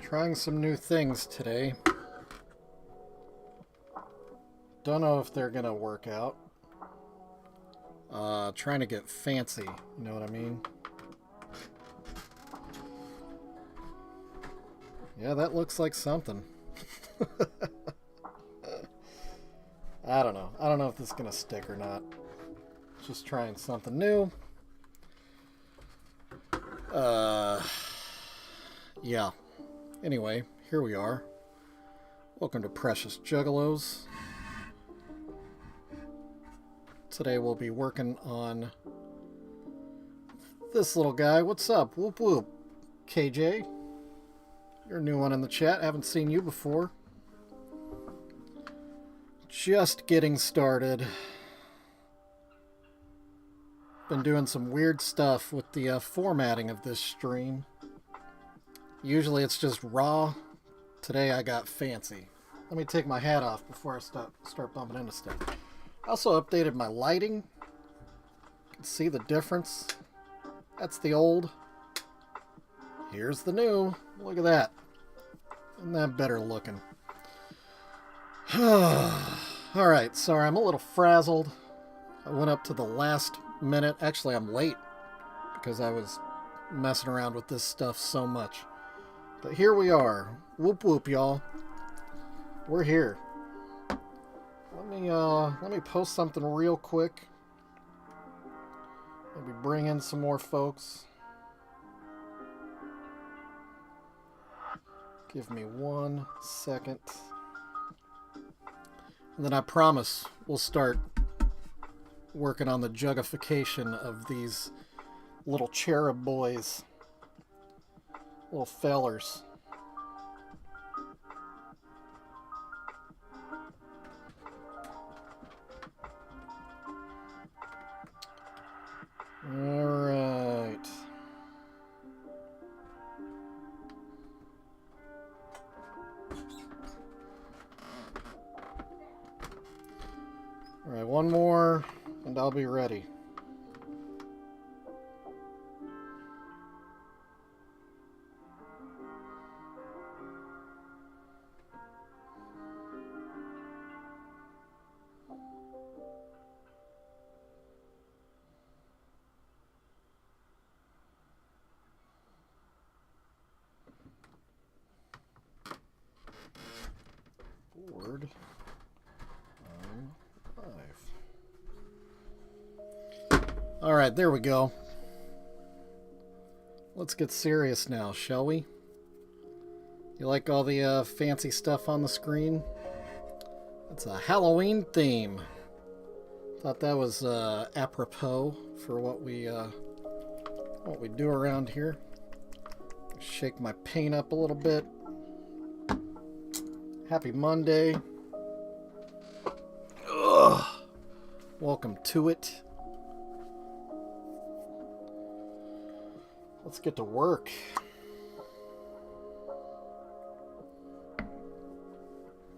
Trying some new things today. Don't know if they're gonna work out. Trying to get fancy, you know what I mean? Yeah, that looks like something. I don't know. I don't know if this is gonna stick or not. Just trying something new. Yeah. Anyway, here we are. Welcome to Precious Juggalos. Today we'll be working on this little guy. What's up? Whoop whoop. KJ. You're a new one in the chat. Haven't seen you before. Just getting started. Been doing some weird stuff with the formatting of this stream. Usually it's just raw. Today I got fancy. Let me take my hat off before I start bumping into stuff. I also updated my lighting. You can see the difference. That's the old. Here's the new. Look at that. Isn't that better looking? Alright, sorry, I'm a little frazzled. I went up to the last minute. Actually, I'm late because I was messing around with this stuff so much. But here we are. Whoop whoop, y'all. We're here. Let me post something real quick. Maybe bring in some more folks. Give me 1 second. And then I promise we'll start working on the juggification of these little cherub boys. Little fellers. Alright. Alright, one more, and I'll be ready. Board on live. Alright, there we go. Let's get serious now, shall we? You like all the fancy stuff on the screen? It's a Halloween theme. Thought that was apropos for what we do around here. Shake my paint up a little bit. Happy Monday. Ugh. Welcome to it. Let's get to work.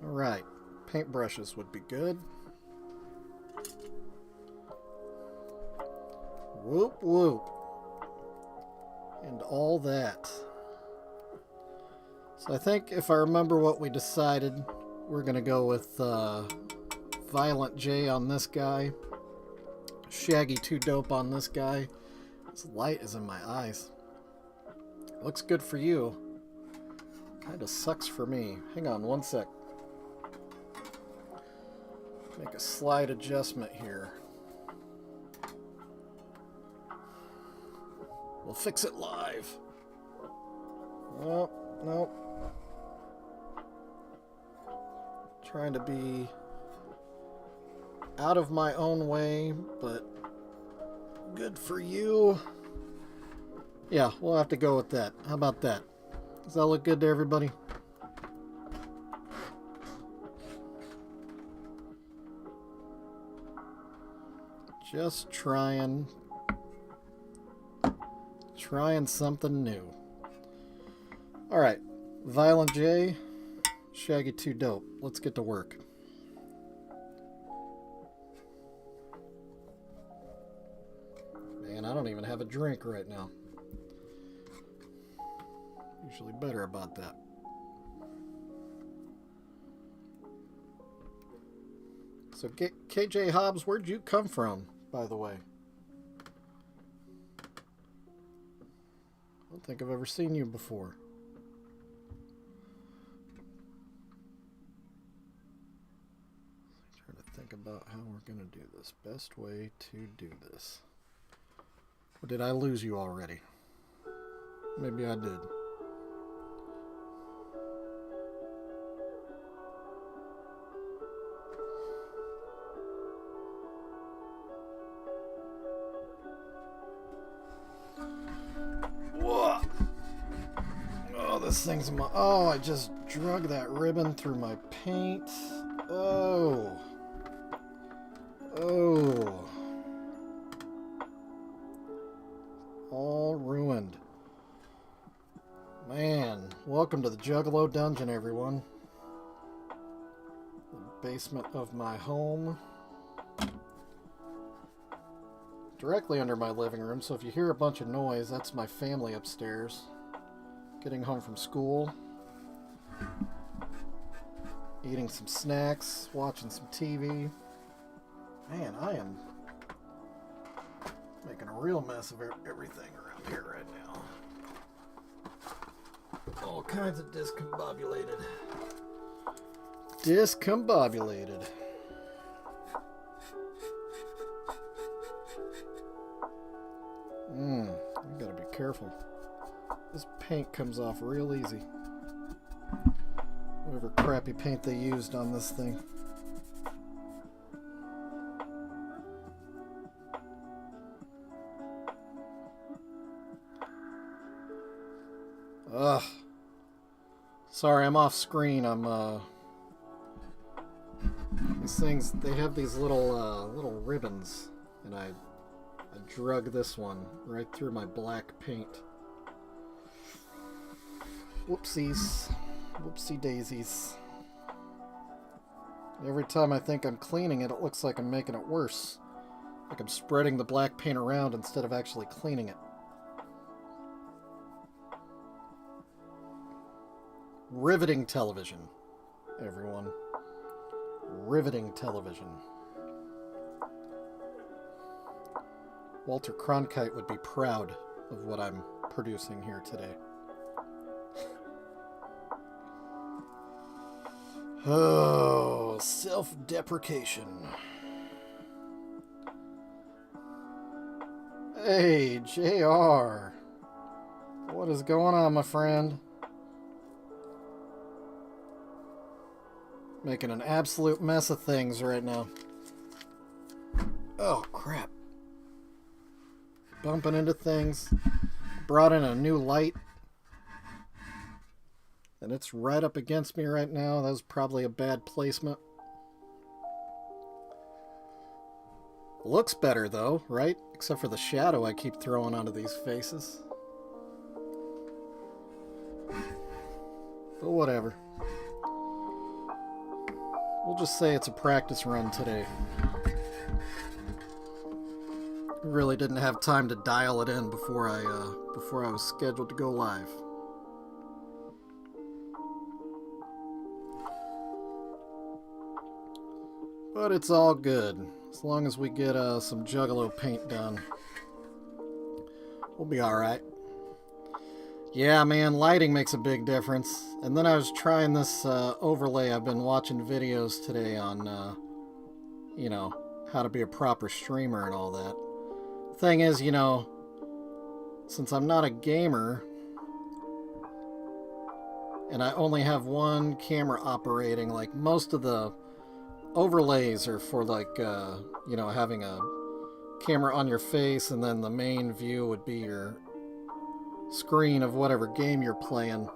Alright. Paintbrushes would be good. Whoop whoop. And all that. So I think if I remember what we decided, we're going to go with Violent J on this guy. Shaggy Too Dope on this guy. This light is in my eyes. Looks good for you. Kind of sucks for me. Hang on one sec. Make a slight adjustment here. We'll fix it live. Nope, nope. Trying to be out of my own way, but good for you. Yeah, we'll have to go with that. How about that? Does that look good to everybody? Just trying something new. Alright, Violent J, Shaggy Too Dope. Let's get to work. Man, I don't even have a drink right now. Usually better about that. So, KJ Hobbs, where'd you come from, by the way? I don't think I've ever seen you before. Trying to think about how we're going to do this. Best way to do this. Or did I lose you already? Maybe I did. This thing's in my... Oh, I just drug that ribbon through my paint. Oh. Oh. All ruined. Man, welcome to the Juggalo dungeon, everyone. The basement of my home. Directly under my living room, so if you hear a bunch of noise, that's my family upstairs. Getting home from school, eating some snacks, watching some TV. Man, I am making a real mess of everything around here right now. All kinds of discombobulated. Discombobulated. You gotta be careful. This paint comes off real easy. Whatever crappy paint they used on this thing. Ugh. Sorry, I'm off screen. These things, they have these little ribbons, and I drug this one right through my black paint. Whoopsies. Whoopsie daisies. Every time I think I'm cleaning it, it looks like I'm making it worse. Like I'm spreading the black paint around instead of actually cleaning it. Riveting television, everyone. Riveting television. Walter Cronkite would be proud of what I'm producing here today. Oh, self-deprecation. Hey, JR. What is going on, my friend? Making an absolute mess of things right now. Oh, crap. Bumping into things. Brought in a new light. And it's right up against me right now. That was probably a bad placement. Looks better though, right? Except for the shadow I keep throwing onto these faces. But whatever. We'll just say it's a practice run today. Really didn't have time to dial it in before I was scheduled to go live. But it's all good. As long as we get some Juggalo paint done, we'll be alright. Yeah, man, lighting makes a big difference. And then I was trying this overlay. I've been watching videos today on, you know, how to be a proper streamer and all that. Thing is, you know, since I'm not a gamer, and I only have one camera operating, like most of the overlays are for like, you know, having a camera on your face and then the main view would be your screen of whatever game you're playing.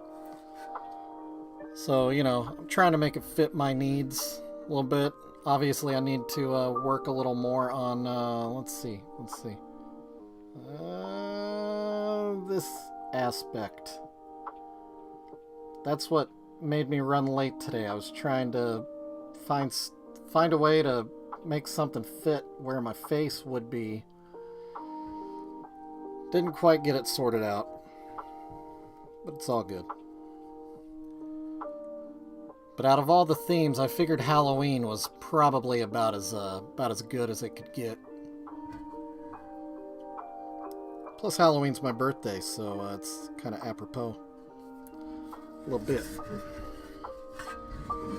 So, you know, I'm trying to make it fit my needs a little bit. Obviously, I need to work a little more on, let's see. This aspect. That's what made me run late today. I was trying to find a way to make something fit where my face would be. Didn't quite get it sorted out, but it's all good. But out of all the themes, I figured Halloween was probably about as good as it could get. Plus, Halloween's my birthday, so it's kind of apropos. A little bit.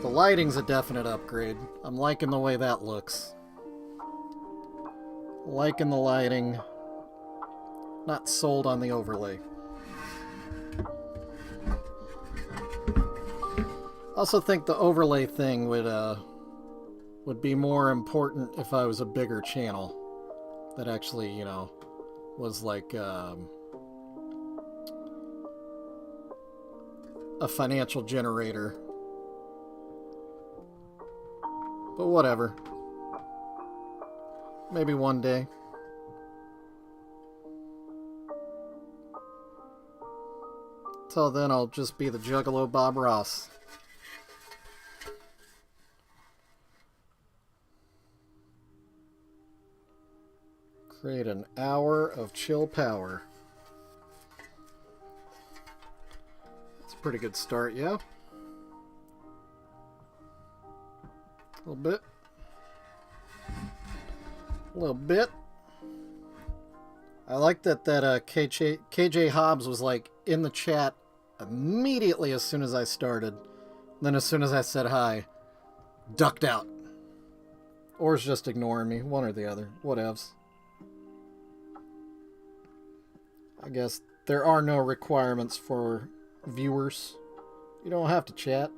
The lighting's a definite upgrade. I'm liking the way that looks. Liking the lighting. Not sold on the overlay. Also think the overlay thing would be more important if I was a bigger channel that actually, you know, was like a financial generator. But whatever. Maybe one day. Till then, I'll just be the Juggalo Bob Ross. Create an hour of chill power. That's a pretty good start, yeah? A little bit. A little bit. I like that KJ Hobbs was like in the chat immediately as soon as I started. Then as soon as I said hi, ducked out. Or is just ignoring me, one or the other. Whatevs. I guess there are no requirements for viewers. You don't have to chat.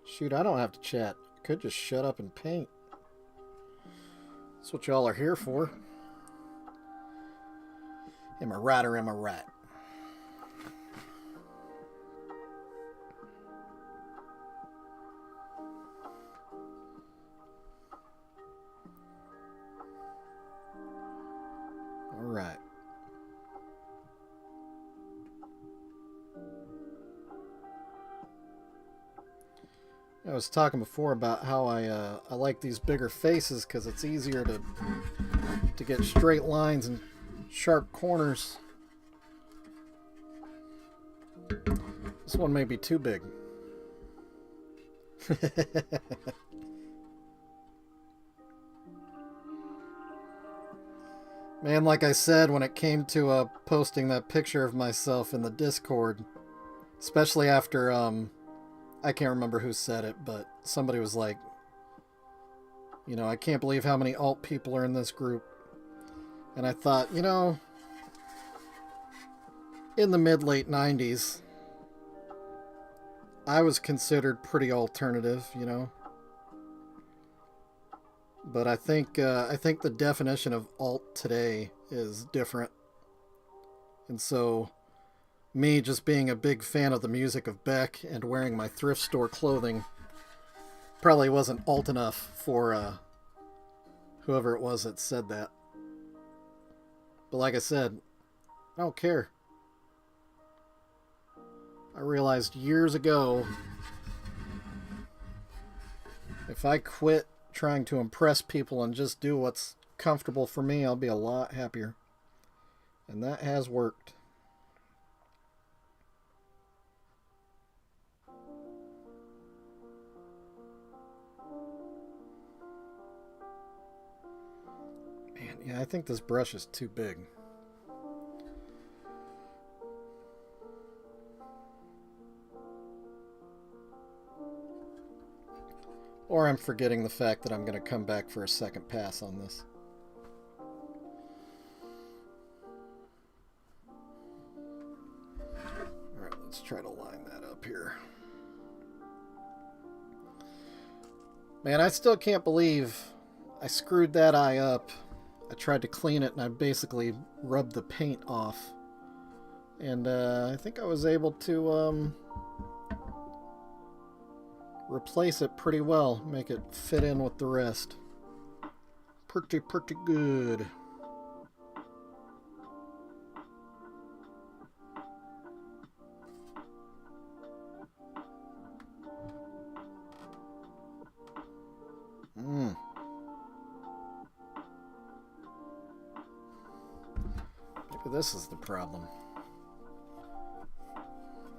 Shoot, I don't have to chat. I could just shut up and paint. That's what y'all are here for. Am I right or am I right? All right. I was talking before about how I like these bigger faces because it's easier to get straight lines and sharp corners. This one may be too big. Man, like I said, when it came to posting that picture of myself in the Discord, especially after I can't remember who said it, but somebody was like, you know, I can't believe how many alt people are in this group. And I thought, you know, in the mid-late 90s, I was considered pretty alternative, you know. But I think the definition of alt today is different. And so me just being a big fan of the music of Beck and wearing my thrift store clothing probably wasn't alt enough for whoever it was that said that. But like I said, I don't care. I realized years ago, if I quit trying to impress people and just do what's comfortable for me, I'll be a lot happier. And that has worked. Man, yeah, I think this brush is too big. Or I'm forgetting the fact that I'm going to come back for a second pass on this. Alright, let's try to line that up here. Man, I still can't believe I screwed that eye up. I tried to clean it and I basically rubbed the paint off. And I think I was able to replace it pretty well, make it fit in with the rest. Pretty good. Maybe this is the problem.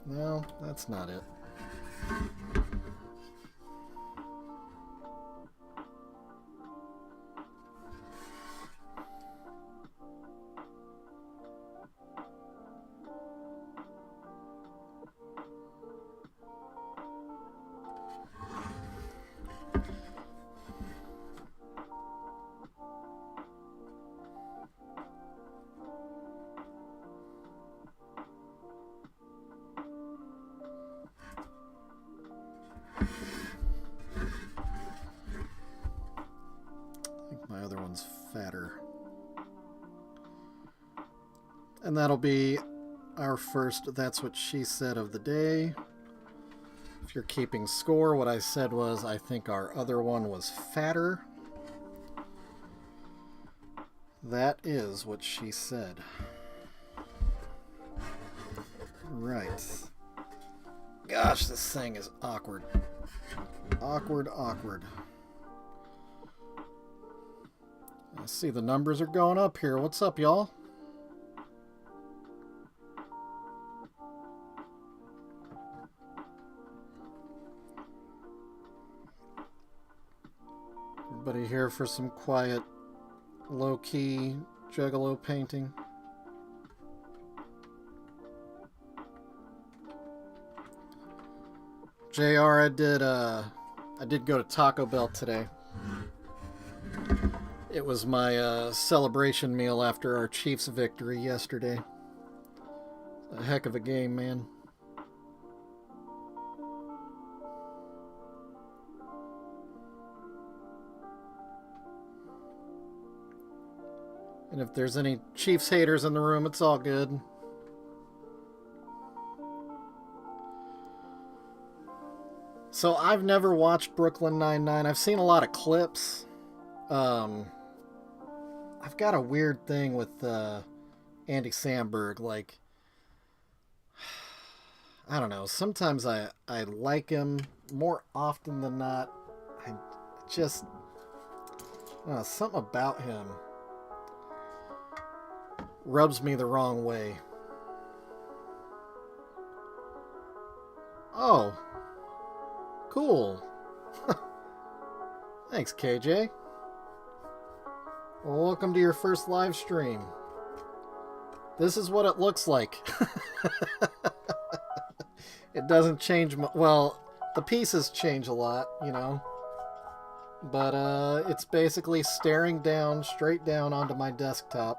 No, that's not it. And that'll be our first That's What She Said of the day. If you're keeping score, what I said was I think our other one was fatter. That is what she said. Right. Gosh, this thing is awkward. Awkward. I see the numbers are going up here. What's up, y'all? Everybody here for some quiet, low-key Juggalo painting? JR, I did go to Taco Bell today. It was my celebration meal after our Chiefs victory yesterday. A heck of a game, man. And if there's any Chiefs haters in the room, it's all good. So I've never watched Brooklyn Nine-Nine. I've seen a lot of clips. I've got a weird thing with Andy Samberg. Like, I don't know. Sometimes I like him. More often than not, I just... something about him rubs me the wrong way. Oh. Cool. Thanks, KJ. Well, welcome to your first live stream. This is what it looks like. It doesn't change well, the pieces change a lot, you know. But it's basically staring down, straight down onto my desktop,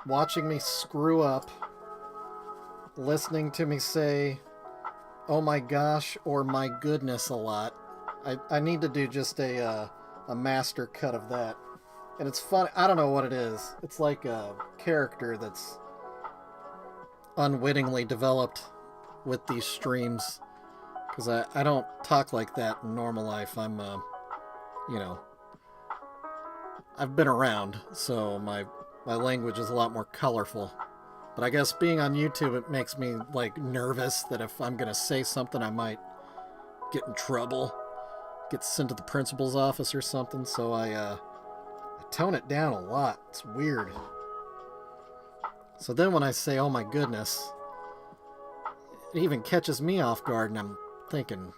watching me screw up, listening to me say, oh my gosh, or my goodness a lot. I need to do just a master cut of that. And it's fun. I don't know what it is. It's like a character that's unwittingly developed with these streams. Because I don't talk like that in normal life. I'm, you know, I've been around, so my language is a lot more colorful. But I guess being on YouTube, it makes me, like, nervous that if I'm going to say something, I might get in trouble. Get sent to the principal's office or something. So I tone it down a lot. It's weird. So then when I say, oh my goodness, it even catches me off guard, and I'm thinking,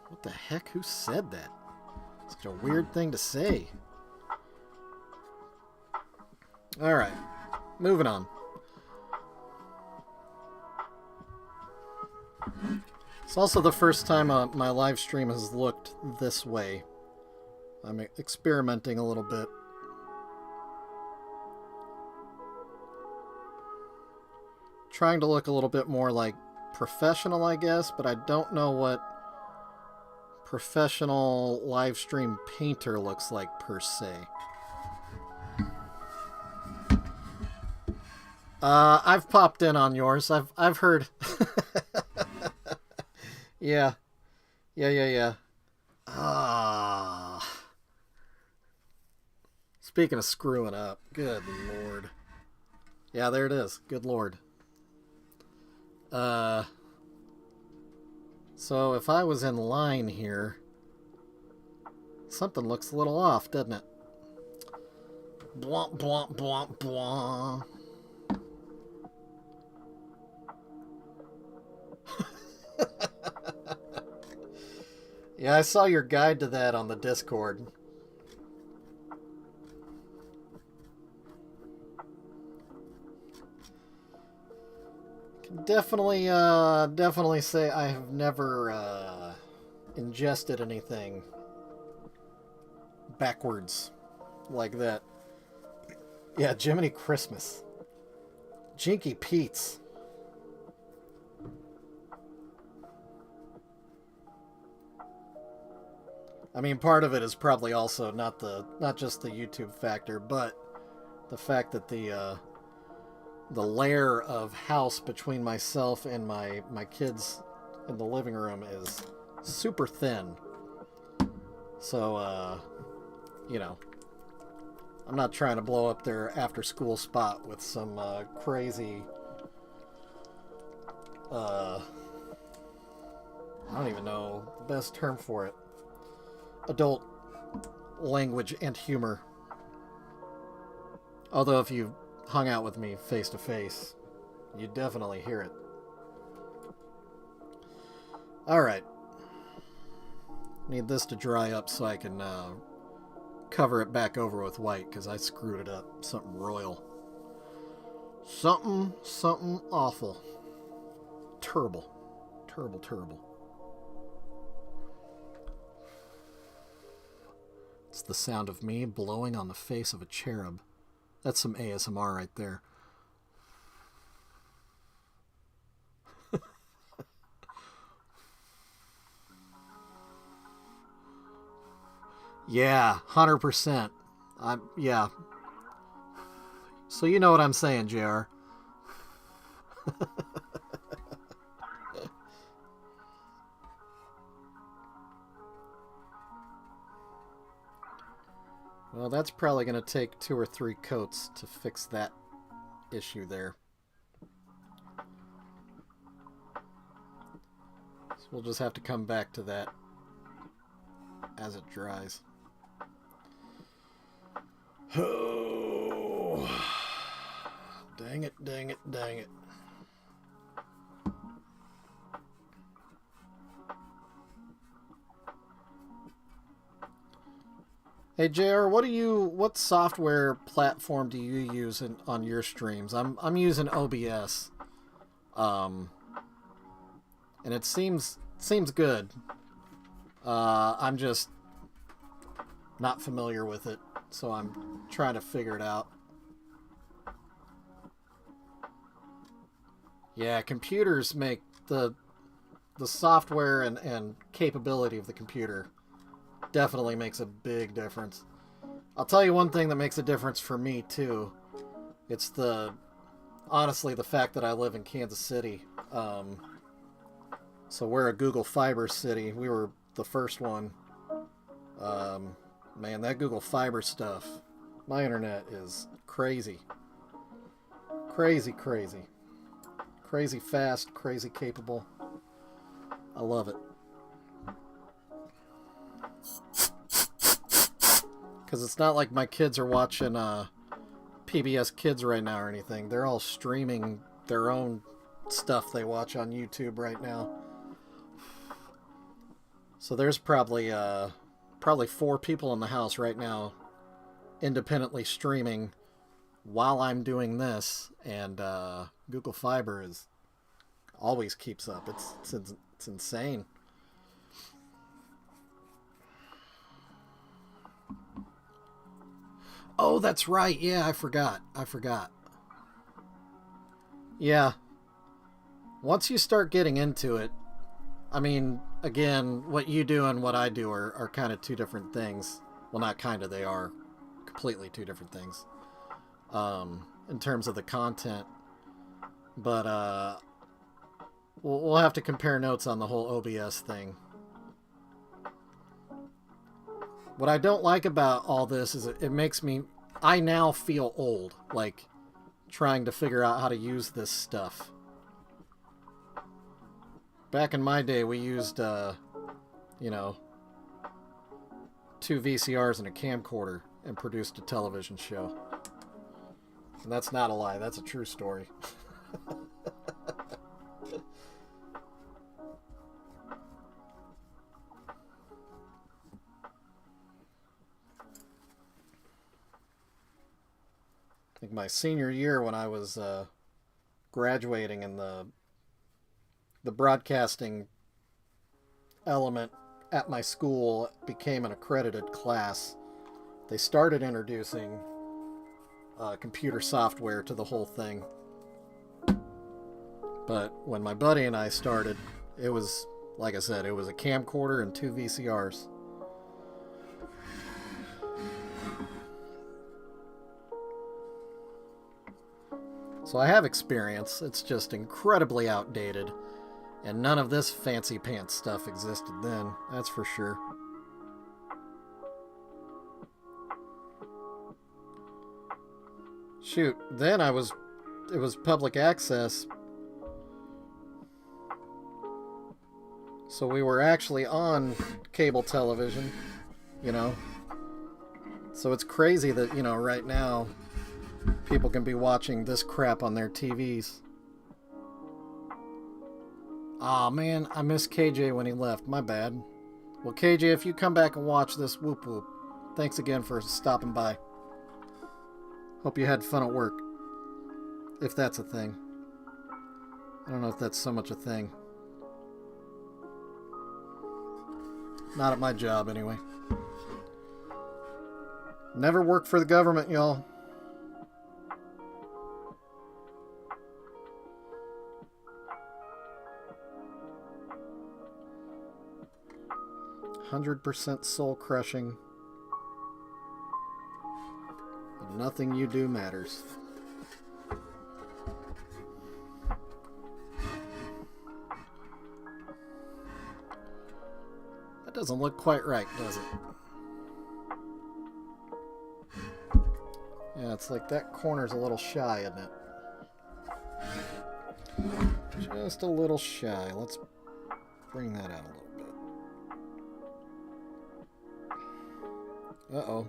what the heck? Who said that? Such a weird thing to say. Alright, moving on. It's also the first time my live stream has looked this way. I'm experimenting a little bit. Trying to look a little bit more like professional, I guess, but I don't know what professional live stream painter looks like per se. I've popped in on yours. I've heard. Yeah. Speaking of screwing up, good lord. Yeah, there it is. Good lord. So if I was in line here, something looks a little off, doesn't it? Bwomp, bwomp, bwomp, bwomp. Yeah, I saw your guide to that on the Discord. Can definitely say I have never ingested anything backwards like that. Yeah, Jiminy Christmas. Jinky Pete's. I mean, part of it is probably also not just the YouTube factor, but the fact that the layer of house between myself and my kids in the living room is super thin. So, you know, I'm not trying to blow up their after-school spot with some crazy... I don't even know the best term for it. Adult language and humor. Although if you hung out with me face to face, you'd definitely hear it. Alright. Need this to dry up so I can cover it back over with white, because I screwed it up. Something royal. Something awful. Terrible. Terrible. It's the sound of me blowing on the face of a cherub. That's some ASMR right there. Yeah, 100%. Yeah. So you know what I'm saying, JR. Well, that's probably going to take 2 or 3 coats to fix that issue there. So we'll just have to come back to that as it dries. Oh, dang it. Hey JR, what software platform do you use on your streams? I'm using OBS, and it seems good. I'm just not familiar with it, so I'm trying to figure it out. Yeah, computers make the software and capability of the computer definitely makes a big difference. I'll tell you one thing that makes a difference for me too. It's honestly the fact that I live in Kansas City. So we're a Google Fiber city. We were the first one. Man, that Google Fiber stuff. My internet is crazy. Crazy fast, crazy capable. I love it. Because it's not like my kids are watching PBS Kids right now or anything. They're all streaming their own stuff they watch on YouTube right now. So there's probably 4 people in the house right now independently streaming while I'm doing this, and Google Fiber always keeps up. It's insane. Oh, that's right. Yeah, I forgot. Yeah. Once you start getting into it, I mean, again, what you do and what I do are kind of 2 different things. Well, not kind of, they are completely 2 different things in terms of the content. But we'll have to compare notes on the whole OBS thing. What I don't like about all this is it makes me... I now feel old, like, trying to figure out how to use this stuff. Back in my day, we used, 2 VCRs and a camcorder and produced a television show. And that's not a lie, that's a true story. I think my senior year, when I was graduating, and the broadcasting element at my school became an accredited class, they started introducing computer software to the whole thing. But when my buddy and I started, it was, like I said, it was a camcorder and 2 VCRs. So I have experience. It's just incredibly outdated. And none of this fancy pants stuff existed then, that's for sure. Shoot, then it was public access. So we were actually on cable television, you know. So it's crazy that, you know, right now people can be watching this crap on their TVs. Aw, man, I missed KJ when he left. My bad. Well, KJ, if you come back and watch this, whoop whoop. Thanks again for stopping by. Hope you had fun at work. If that's a thing. I don't know if that's so much a thing. Not at my job, anyway. Never work for the government, y'all. %100% soul crushing. And nothing you do matters. That doesn't look quite right, does it? Yeah, it's like that corner's a little shy, isn't it? Just a little shy. Let's bring that out a little bit. Uh-oh.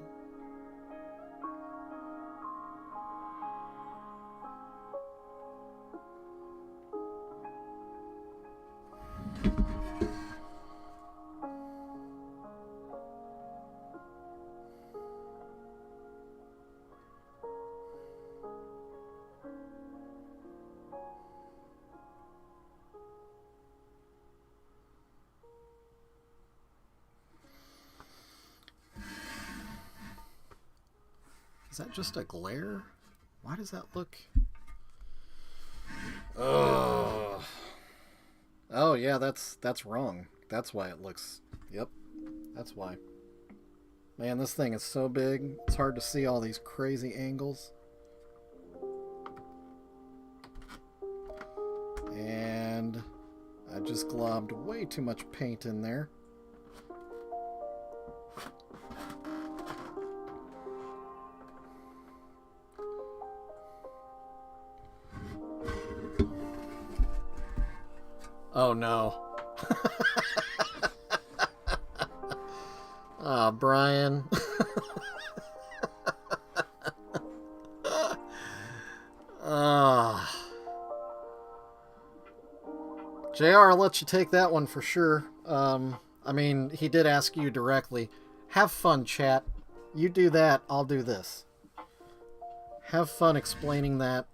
Is that just a glare? Why does that look... Oh, yeah, that's wrong. That's why it looks... Yep, that's why. Man, this thing is so big. It's hard to see all these crazy angles. And I just globbed way too much paint in there. Oh no. Ah, Brian. JR, I'll let you take that one for sure. I mean, he did ask you directly. Have fun, chat. You do that, I'll do this. Have fun explaining that.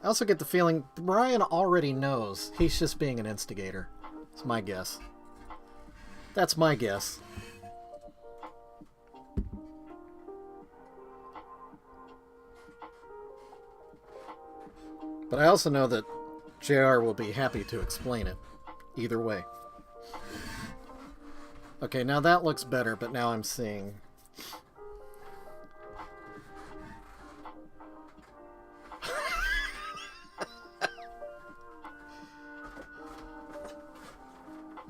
I also get the feeling Brian already knows. He's just being an instigator. It's my guess. That's my guess. But I also know that JR will be happy to explain it. Either way. Okay, now that looks better, but now I'm seeing...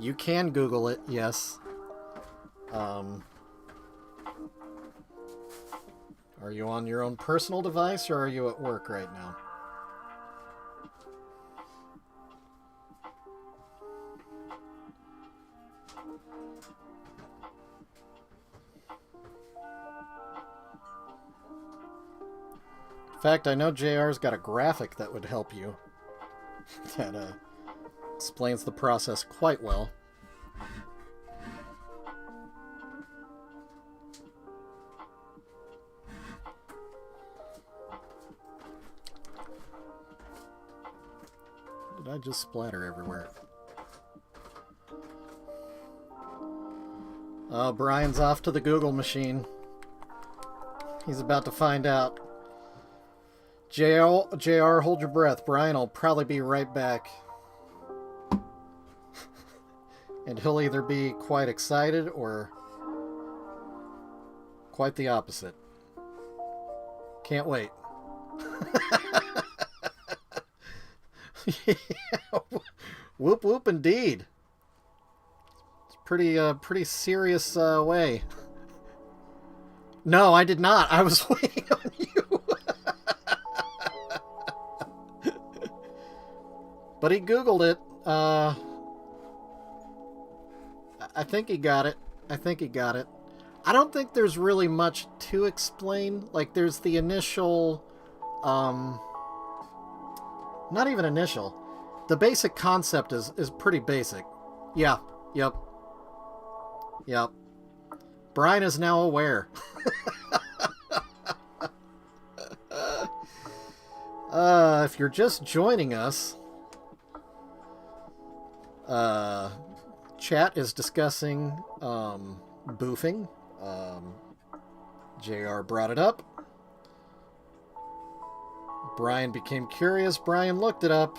You can Google it, yes. Are you on your own personal device, or are you at work right now? In fact, I know JR's got a graphic that would help you. That, explains the process quite well. Did I just splatter everywhere? Oh, Brian's off to the Google machine. He's about to find out. JR, hold your breath. Brian will probably be right back. And he'll either be quite excited or quite the opposite. Can't wait. Yeah. Whoop whoop indeed. It's pretty serious way. No, I did not. I was waiting on you. But he Googled it. I think he got it. I think he got it. I don't think there's really much to explain. Like, there's the initial, not even initial. The basic concept is pretty basic. Yeah. Yep. Yep. Brian is now aware. If you're just joining us, chat is discussing boofing. JR brought it up. Brian became curious. Brian looked it up.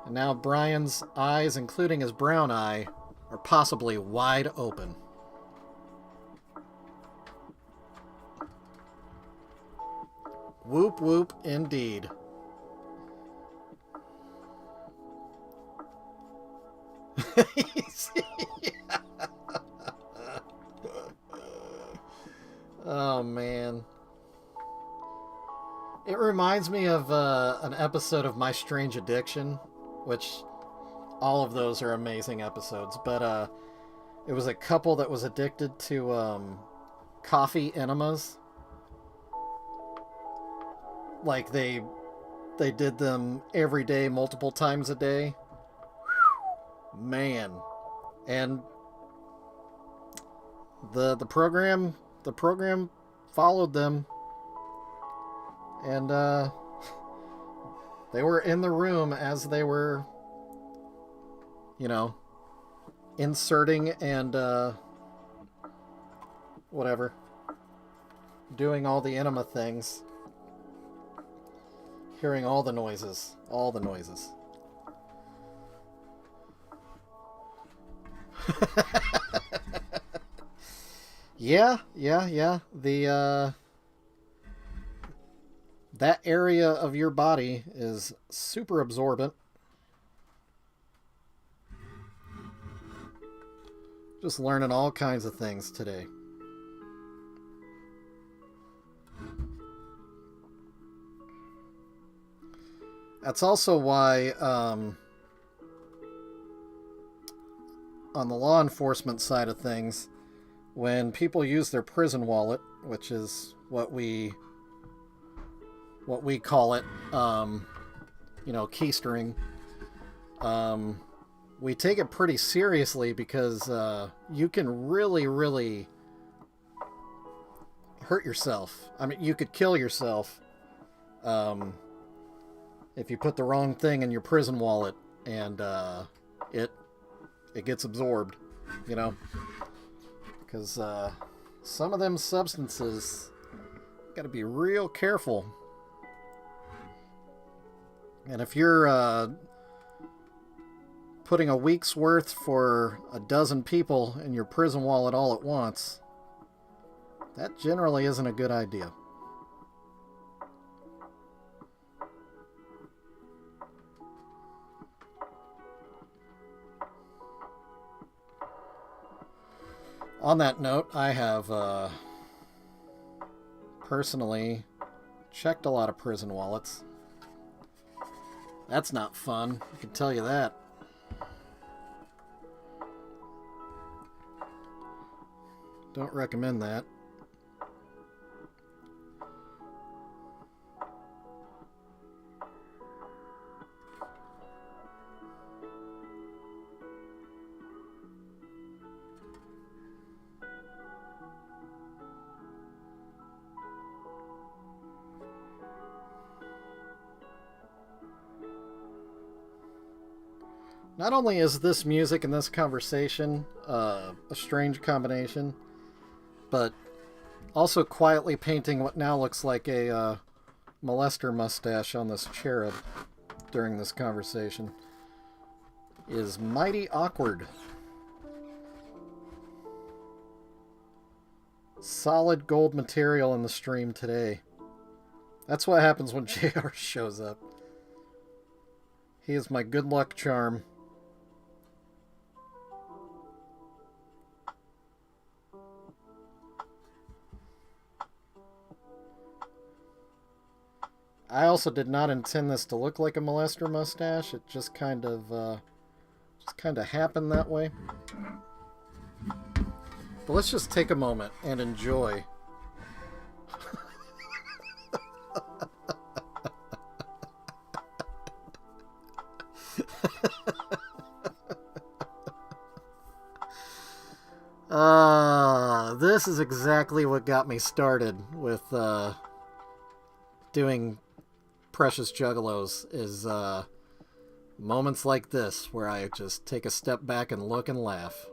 And now Brian's eyes, including his brown eye, are possibly wide open. Whoop whoop indeed. Oh man. It reminds me of an episode of My Strange Addiction, which all of those are amazing episodes, but it was a couple that was addicted to coffee enemas. Like they did them every day, multiple times a day. Man. And the program followed them, and they were in the room as they were, you know, inserting and whatever, doing all the enema things, hearing all the noises. Yeah. The that area of your body is super absorbent. Just learning all kinds of things today. That's also why on the law enforcement side of things, when people use their prison wallet, which is what we call it, keystering, we take it pretty seriously because you can really hurt yourself. I mean, you could kill yourself if you put the wrong thing in your prison wallet and it gets absorbed, because some of them substances, got to be real careful. And if you're putting a week's worth for a dozen people in your prison wallet all at once, that generally isn't a good idea. On that note, I have personally checked a lot of prison wallets. That's not fun, I can tell you that. Don't recommend that. Not only is this music and this conversation a strange combination, but also quietly painting what now looks like a molester mustache on this cherub during this conversation is mighty awkward. Solid gold material in the stream today. That's what happens when JR shows up. He is my good luck charm. I also did not intend this to look like a molester mustache. It just kind of happened that way. But let's just take a moment and enjoy. This is exactly what got me started with doing Precious Juggalos, is moments like this where I just take a step back and look and laugh.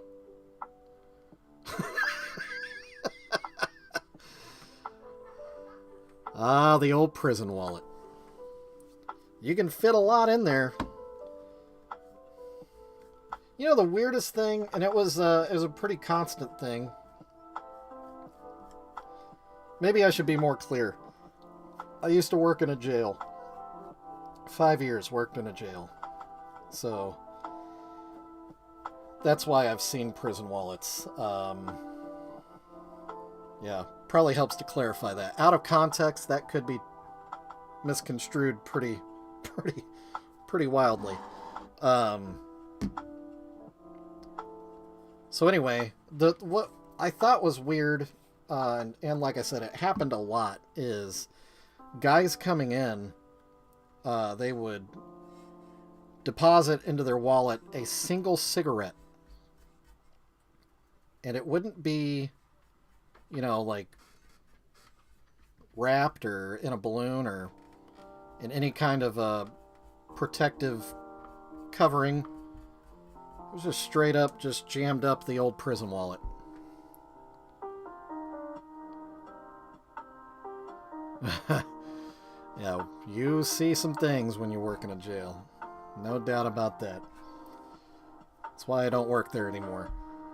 Ah, the old prison wallet. You can fit a lot in there. You know the weirdest thing, and it was a pretty constant thing. Maybe I should be more clear. I used to work in a jail. 5 years worked in a jail. So that's why I've seen prison wallets. Yeah, probably helps to clarify that. Out of context, that could be misconstrued pretty wildly. So anyway, what I thought was weird, and like I said, it happened a lot, is guys coming in, they would deposit into their wallet a single cigarette. And it wouldn't be, you know, like wrapped or in a balloon or in any kind of a protective covering. It was just straight up, just jammed up the old prison wallet. Yeah, you see some things when you work in a jail. No doubt about that. That's why I don't work there anymore.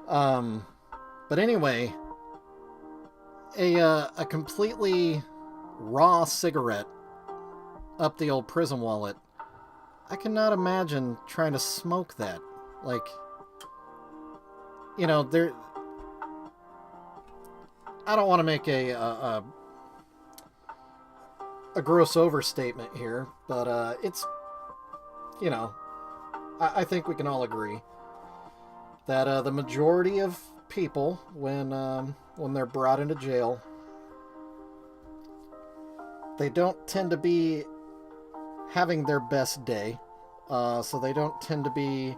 But anyway, a completely raw cigarette up the old prison wallet. I cannot imagine trying to smoke that. Like, you know, there. I don't want to make a gross overstatement here, but it's, you know, I think we can all agree that the majority of people, when they're brought into jail, they don't tend to be having their best day, so they don't tend to be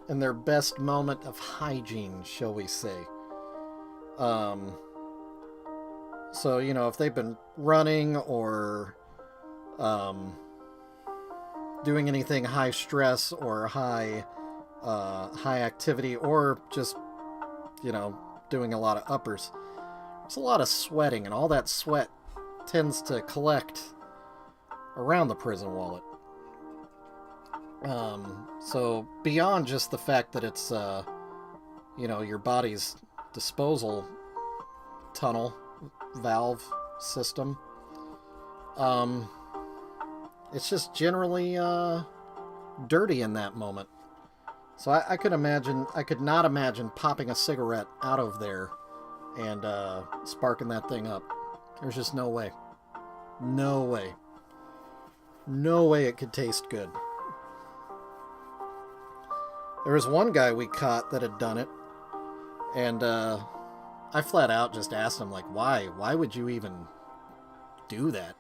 in their best moment of hygiene, shall we say. So, you know, if they've been running or doing anything high stress or high activity, or just, you know, doing a lot of uppers, there's a lot of sweating, and all that sweat tends to collect around the prison wallet. So beyond just the fact that it's, you know, your body's disposal tunnel valve system, it's just generally dirty in that moment. So I could not imagine popping a cigarette out of there and sparking that thing up. There's just no way. No way. No way it could taste good. There was one guy we caught that had done it, and I flat out just asked him, like, why? Why would you even do that?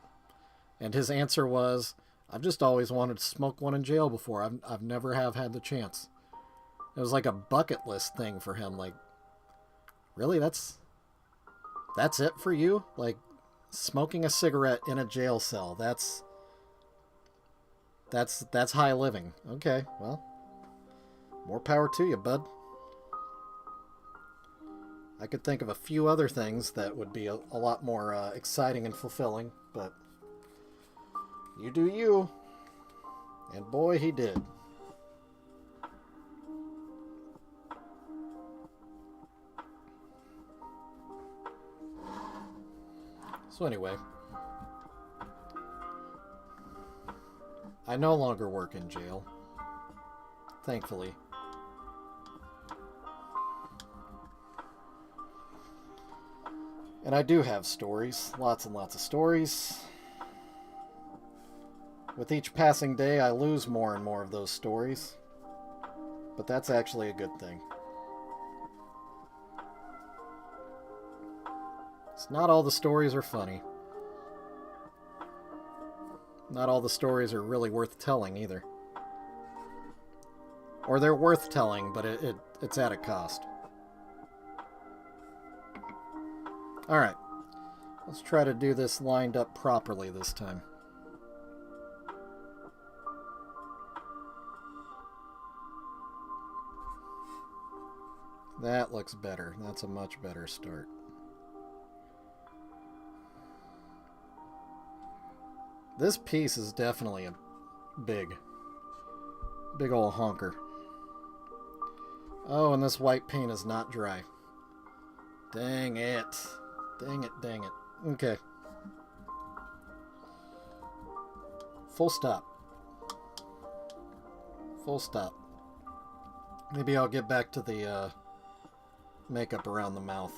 And his answer was, I've just always wanted to smoke one in jail before. I've never have had the chance. It was like a bucket list thing for him. Like, really? That's it for you? Like, smoking a cigarette in a jail cell. That's high living. Okay, well, more power to you, bud. I could think of a few other things that would be a lot more exciting and fulfilling, but you do you. And boy, he did. So anyway, I no longer work in jail. Thankfully. And I do have stories. Lots and lots of stories. With each passing day, I lose more and more of those stories. But that's actually a good thing. It's not all the stories are funny. Not all the stories are really worth telling either. Or they're worth telling, but it's at a cost. Alright. Let's try to do this lined up properly this time. That looks better. That's a much better start. This piece is definitely a big ol' honker. Oh, and this white paint is not dry. Dang it. Dang it, dang it. Okay. Full stop. Full stop. Maybe I'll get back to the makeup around the mouth.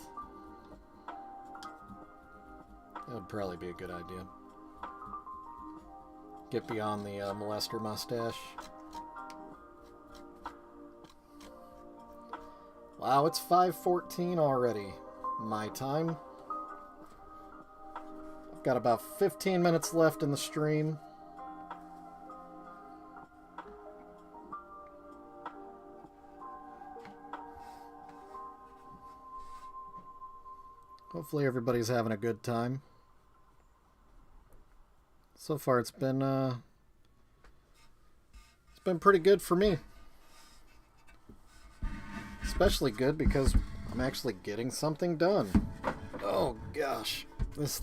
That would probably be a good idea. Get beyond the molester mustache. Wow, it's 5:14 already. My time. I've got about 15 minutes left in the stream. Hopefully everybody's having a good time. So far it's been pretty good for me. Especially good because I'm actually getting something done. Oh gosh. This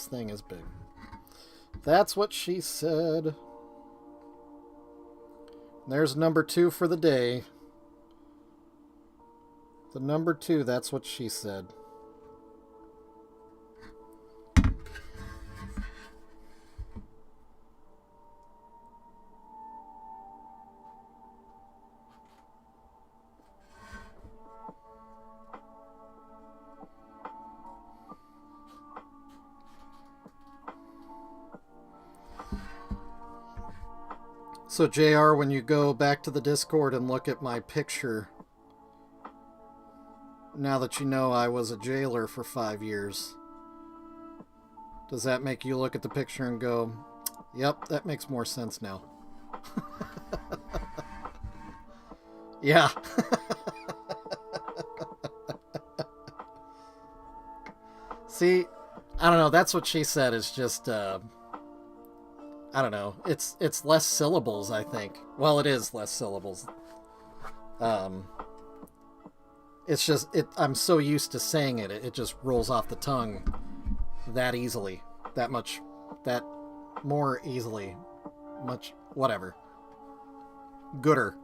thing is big. That's what she said. There's number 2 for the day. The number 2, that's what she said. So JR, when you go back to the Discord and look at my picture, now that you know I was a jailer for 5 years, does that make you look at the picture and go, yep, that makes more sense now? Yeah. See, I don't know, that's what she said is just, I don't know. It's less syllables, I think. Well, it is less syllables. It's just I'm so used to saying it. It just rolls off the tongue that easily. That more easily. Much whatever. Gooder.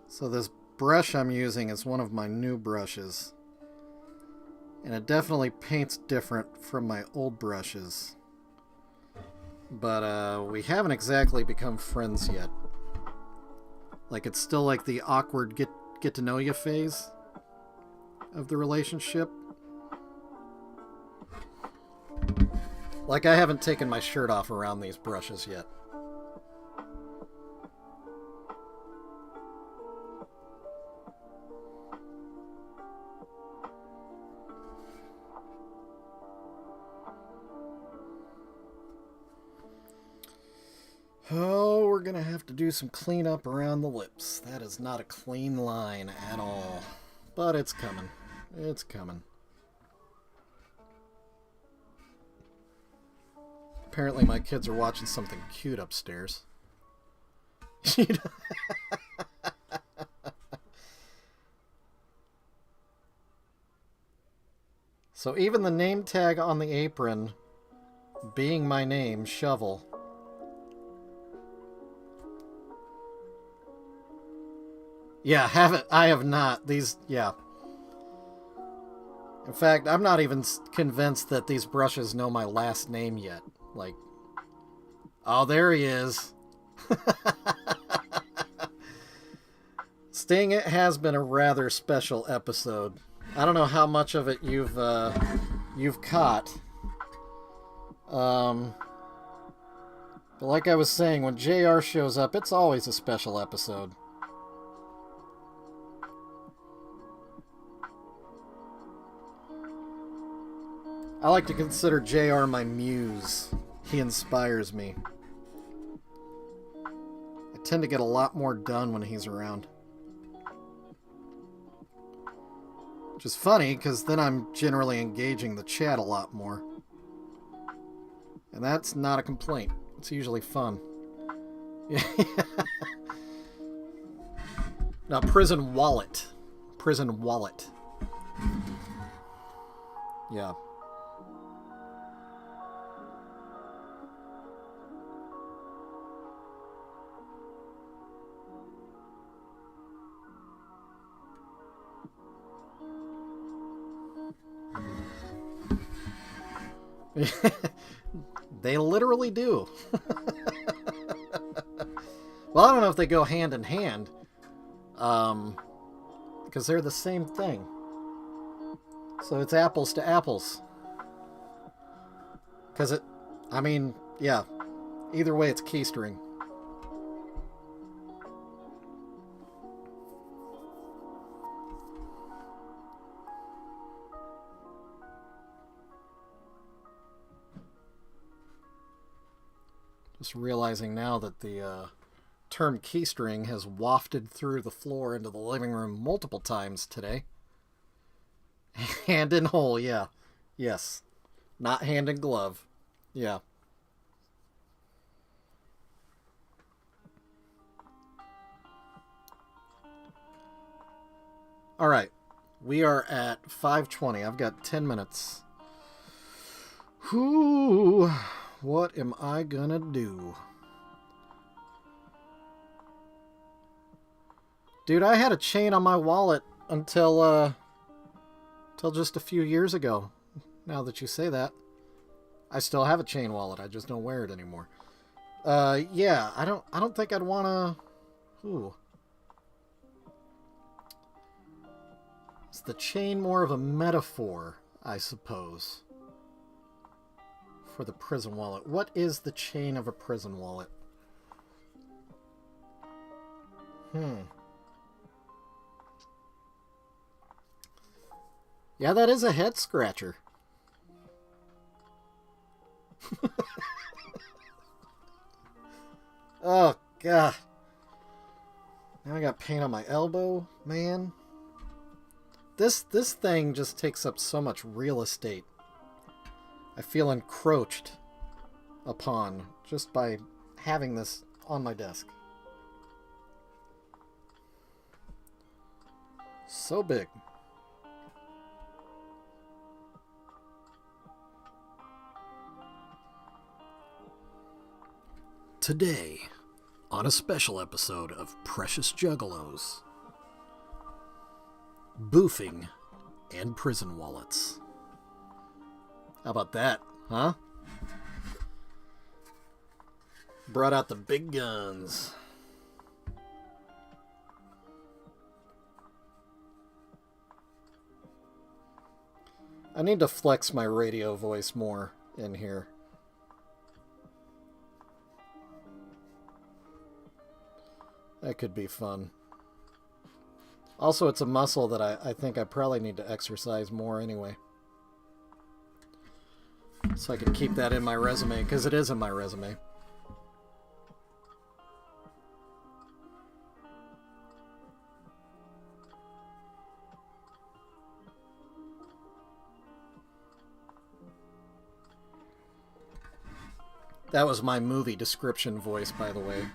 So this brush I'm using is one of my new brushes. And it definitely paints different from my old brushes. But we haven't exactly become friends yet. Like, it's still like the awkward get to know you phase of the relationship. Like, I haven't taken my shirt off around these brushes yet. Oh, we're gonna have to do some cleanup around the lips. That is not a clean line at all. But it's coming. It's coming. Apparently my kids are watching something cute upstairs. So even the name tag on the apron being my name, Shovel, Yeah, haven't. I have not. These, yeah. In fact, I'm not even convinced that these brushes know my last name yet. Like, oh, there he is. Sting, it has been a rather special episode. I don't know how much of it you've caught. But like I was saying, when JR shows up, it's always a special episode. I like to consider JR my muse. He inspires me. I tend to get a lot more done when he's around. Which is funny, because then I'm generally engaging the chat a lot more. And that's not a complaint. It's usually fun. Now, Prison Wallet. Prison Wallet. Yeah. They literally do. Well, I don't know if they go hand in hand. Because they're the same thing. So it's apples to apples. Because I mean, yeah. Either way, it's keystring. Just realizing now that the term keystring has wafted through the floor into the living room multiple times today. Hand in hole, yeah. Yes. Not hand in glove. Yeah. Alright. We are at 5:20. I've got 10 minutes. Whew. What am I gonna do? Dude, I had a chain on my wallet until just a few years ago. Now that you say that. I still have a chain wallet. I just don't wear it anymore. Yeah, I don't think I'd wanna... Ooh. Is the chain more of a metaphor, I suppose, for the prison wallet? What is the chain of a prison wallet? Yeah, that is a head scratcher. Oh, God. Now I got pain on my elbow, man. This thing just takes up so much real estate. I feel encroached upon just by having this on my desk. So big. Today, on a special episode of Precious Juggalos, boofing and prison wallets. How about that, huh? Brought out the big guns. I need to flex my radio voice more in here. That could be fun. Also, it's a muscle that I think I probably need to exercise more anyway. So I can keep that in my resume, because it is in my resume. That was my movie description voice, by the way.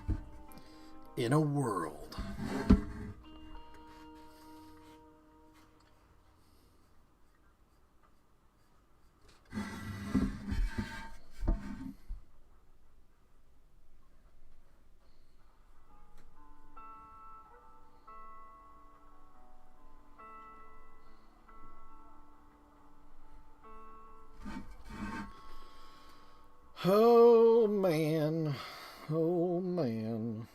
In a world. Oh, man. Oh, man.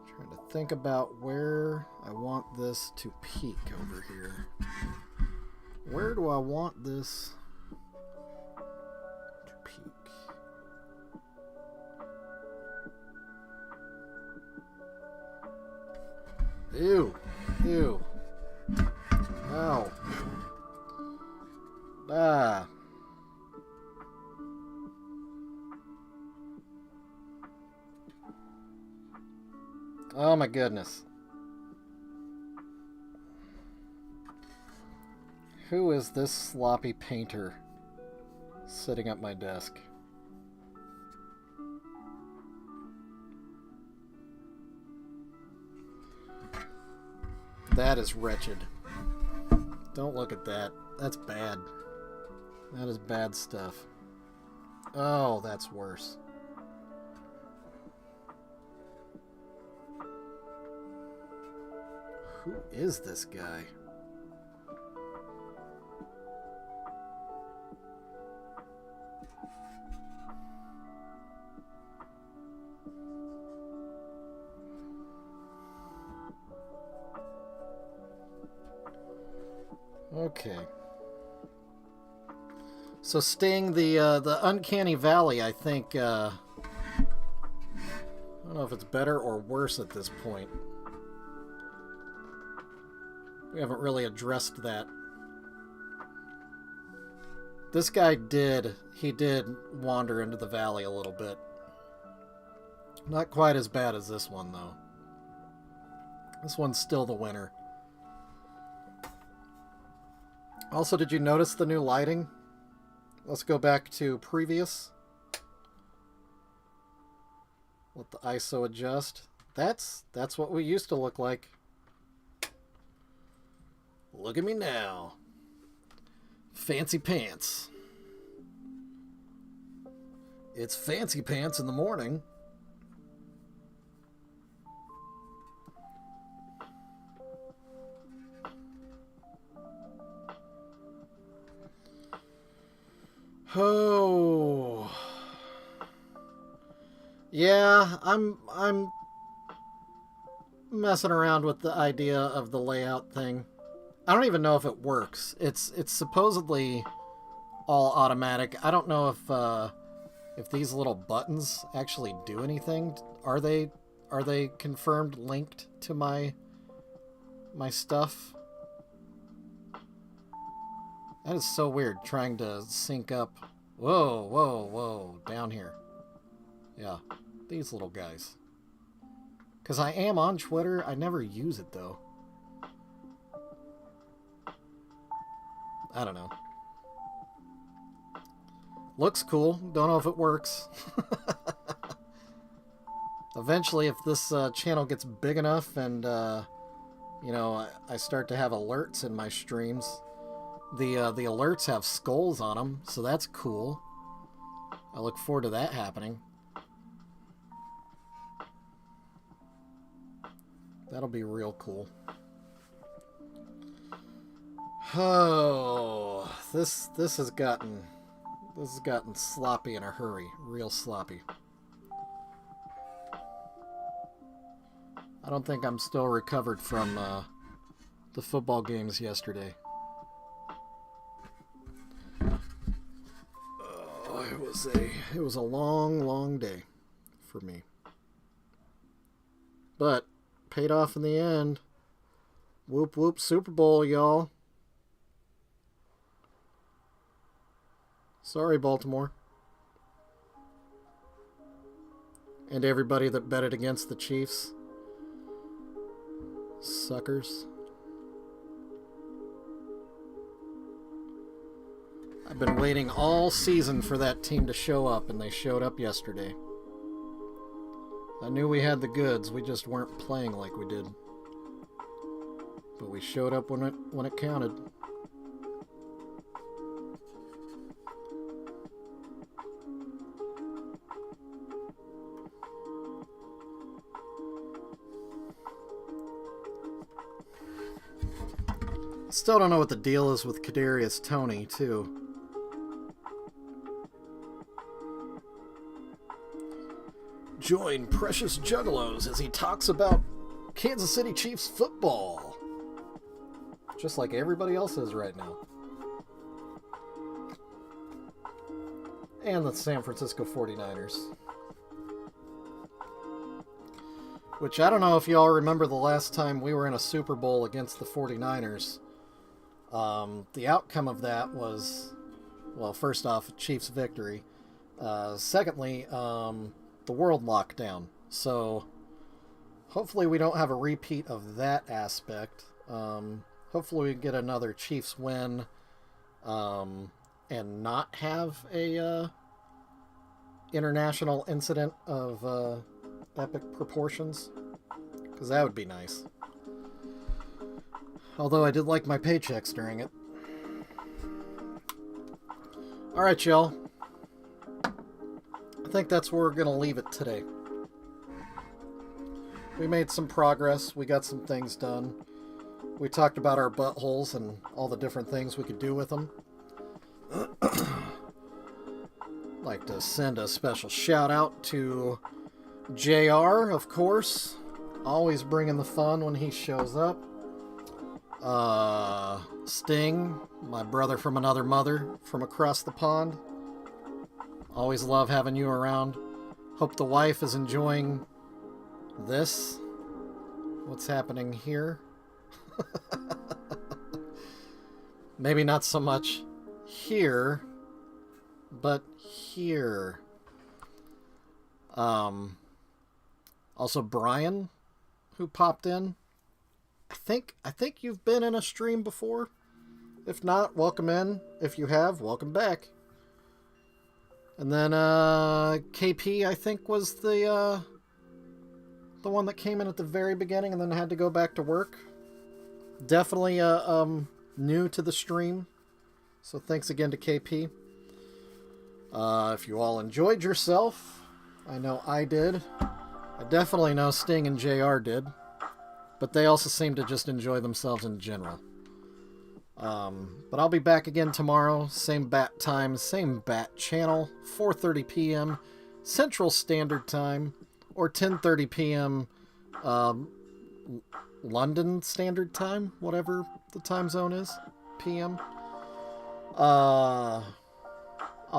Trying to think about where I want this to peak over here. Where do I want this to peak? Ew. Ew. Ow. Ah. Oh my goodness. Who is this sloppy painter sitting at my desk? That is wretched. Don't look at that. That's bad. That is bad stuff. Oh, that's worse. Who is this guy? Okay. So staying the Uncanny Valley, I think, I don't know if it's better or worse at this point. We haven't really addressed that. This guy did wander into the valley a little bit. Not quite as bad as this one, though. This one's still the winner. Also, did you notice the new lighting? Let's go back to previous. Let the ISO adjust. That's what we used to look like. Look at me now. Fancy pants. It's fancy pants in the morning. Oh. Yeah, I'm messing around with the idea of the layout thing. I don't even know if it works. It's supposedly all automatic. I don't know if these little buttons actually do anything. Are they confirmed linked to my stuff? That is so weird, trying to sync up. Whoa, whoa, whoa, down here. Yeah, these little guys. Because I am on Twitter, I never use it, though. I don't know. Looks cool, don't know if it works. Eventually, if this channel gets big enough and, you know, I start to have alerts in my streams, the alerts have skulls on them, so that's cool. I look forward to that happening. That'll be real cool. Oh, this has gotten sloppy in a hurry, real sloppy. I don't think I'm still recovered from the football games yesterday. Oh, it was a long day for me. But paid off in the end. Whoop whoop Super Bowl, y'all. Sorry, Baltimore. And everybody that betted against the Chiefs. Suckers. I've been waiting all season for that team to show up, and they showed up yesterday. I knew we had the goods, we just weren't playing like we did. But we showed up when it counted. Still don't know what the deal is with Kadarius Toney, too. Join Precious Juggalos as he talks about Kansas City Chiefs football. Just like everybody else is right now. And the San Francisco 49ers. Which, I don't know if y'all remember the last time we were in a Super Bowl against the 49ers. The outcome of that was, well, first off, Chiefs victory. Secondly, the world lockdown. So, hopefully we don't have a repeat of that aspect. Hopefully we get another Chiefs win, and not have a international incident of epic proportions, because that would be nice. Although I did like my paychecks during it. Alright, y'all. I think that's where we're going to leave it today. We made some progress. We got some things done. We talked about our buttholes and all the different things we could do with them. Like to send a special shout out to JR, of course. Always bringing the fun when he shows up. Sting, my brother from another mother from across the pond. Always love having you around. Hope the wife is enjoying this. What's happening here? Maybe not so much here, but here. Also Brian, who popped in. I think you've been in a stream before. If not, welcome in. If you have, welcome back. And then KP, I think, was the one that came in at the very beginning and then had to go back to work. Definitely new to the stream. So thanks again to KP. If you all enjoyed yourself, I know I did. I definitely know Sting and JR did. But they also seem to just enjoy themselves in general. But I'll be back again tomorrow. Same bat time, same bat channel. 4:30 p.m. Central Standard Time. Or 10:30 p.m. London Standard Time. Whatever the time zone is. p.m. I'll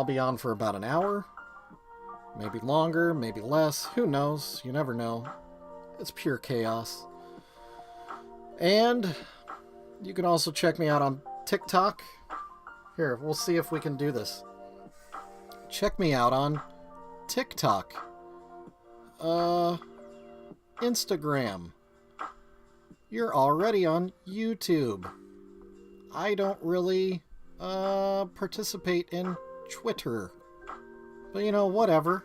be on for about an hour. Maybe longer, maybe less. Who knows? You never know. It's pure chaos. And you can also check me out on TikTok. Here, we'll see if we can do this. Check me out on TikTok. Instagram. You're already on YouTube. I don't really participate in Twitter. But you know, whatever.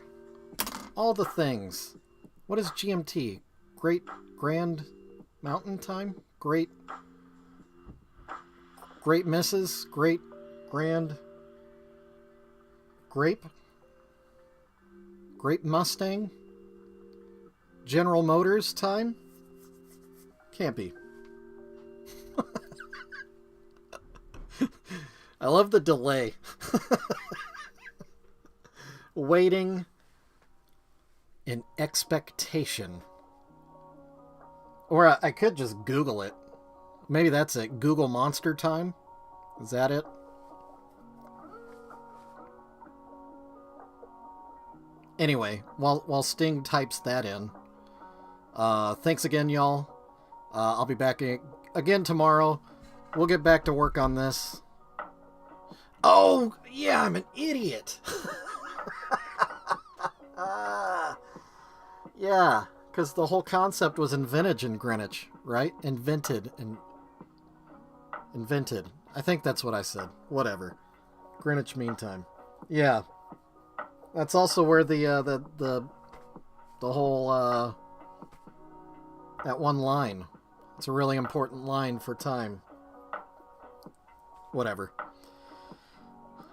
All the things. What is GMT? Great Grand Mountain Time? Great Misses? Great Grand Grape Mustang? General Motors time? Can't be. I love the delay. Waiting in expectation. Or I could just Google it. Maybe that's it. Google Monster Time? Is that it? Anyway, while Sting types that in, thanks again, y'all. I'll be back again tomorrow. We'll get back to work on this. Oh, yeah, I'm an idiot. Yeah, because the whole concept was invented in Greenwich, right? Invented. I think that's what I said. Whatever. Greenwich Mean Time. Yeah. That's also where the whole that one line. It's a really important line for time. Whatever.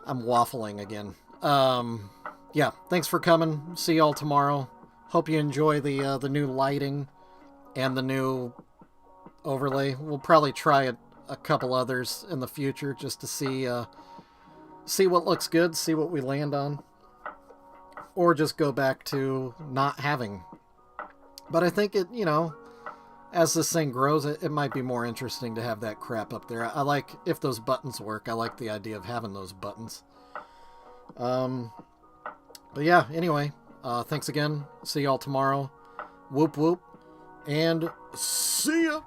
I'm waffling again. Yeah, thanks for coming. See y'all tomorrow. Hope you enjoy the new lighting and the new overlay. We'll probably try a couple others in the future just to see what looks good, see what we land on, or just go back to not having. But I think it, as this thing grows, it might be more interesting to have that crap up there. I like, if those buttons work, I like the idea of having those buttons. But yeah, anyway, thanks again. See y'all tomorrow. Whoop whoop. And see ya!